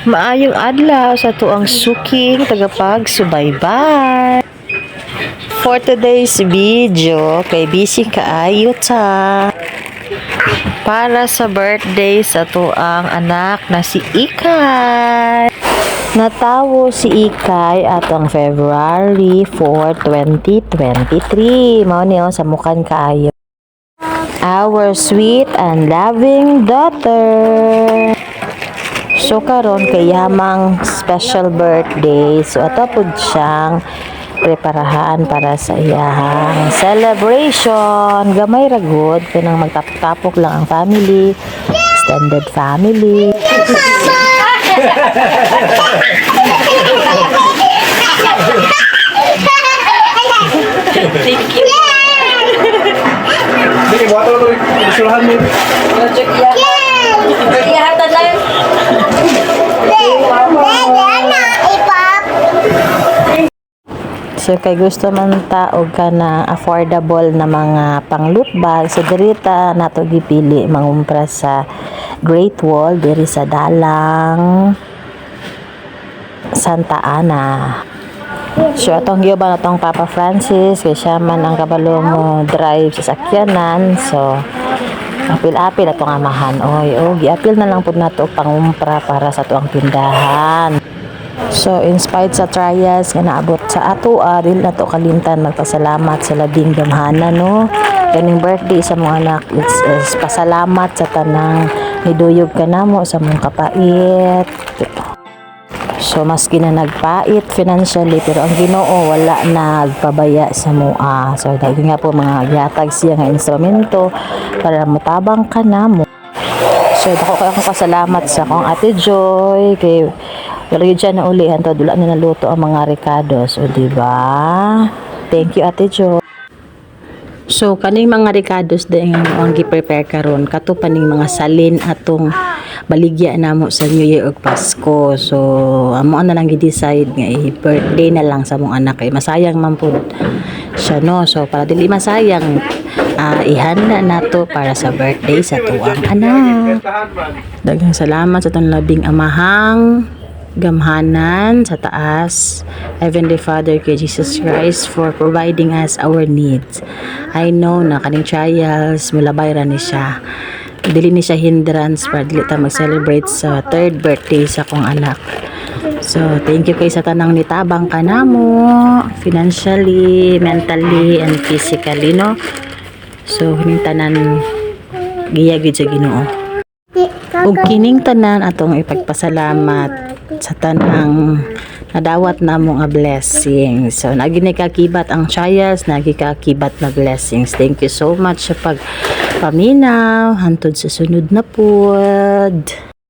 Maayong adlaw sa tuang suking tagapagsubaybay. For today's video, kay busy kaayo ta. Para sa birthday sa tuang anak na si Ikay. Natawo si Ikay atong February 4, 2023. Mao niyo sa mukan kaayo. Our sweet and loving daughter. So karon kay yamang special birthday. So ato pud siyang preparahan para sa iyang celebration. Gamay ra gud kanang magtapok-tapok lang ang family, extended family. Thank you. Sige, buhat ako ito. Isulahan mo. Project yan. Iyahatan lang. So kay gusto man taog ka na affordable na mga pang-loot bag, so dirita nato gipili mangumpra sa Great Wall diri sa Dalang Santa Ana. So atong giyoban atong Papa Francis kay siya man ang kabalo mo drive sa sakyanan. So apil-apil atong amahan oy, giapil na lang pud nato pangumpra para sa tuang tindahan. So inspired sa trials nga naabot sa ato, dili nato kalimtan magpasalamat sa labing gamhanan no. Kaning birthday sa mga anak, it's pasalamat sa tanang niduyog kanamo sa mong kapait. So maski na nagpait financially pero ang Ginoo wala nagpabaya sa mua. So dahil nga po mga gihatag siya nga instrumento para motabang kanamo. So ako kasalamat sa akong Ate Joy kay wala yun dyan na ulihan to, dula na naluto ang mga ricados, o diba? Thank you, Ate Jo. So, kaning mga ricados din ang gi-prepare karon kato paning mga salin atong baligya namo sa New Year ug Pasko. So, amo na lang gi-decide nga birthday na lang sa mong anak kay masayang man pud siya no. So, para dili masayang, ihanda nato para sa birthday sa tuwang anak. Daghang salamat sa itong labing amahang gamhanan sa taas, Heavenly Father kay Jesus Christ for providing us our needs. I know na kaning trials mulabay ra ni siya, dili ni siya hindrance para dili ta mag-celebrate sa third birthday sa kong anak. So thank you kay sa tanang nitabang kanamo financially, mentally and physically no. So hining tanan giyagid sa Ginoo ug kining tanan atong ipagpasalamat sa tanang nadawat namong a blessing. So nagikakibat ang trials, nagikakibat na blessings. Thank you so much sa pagpaminaw hantod sa sunod na pod.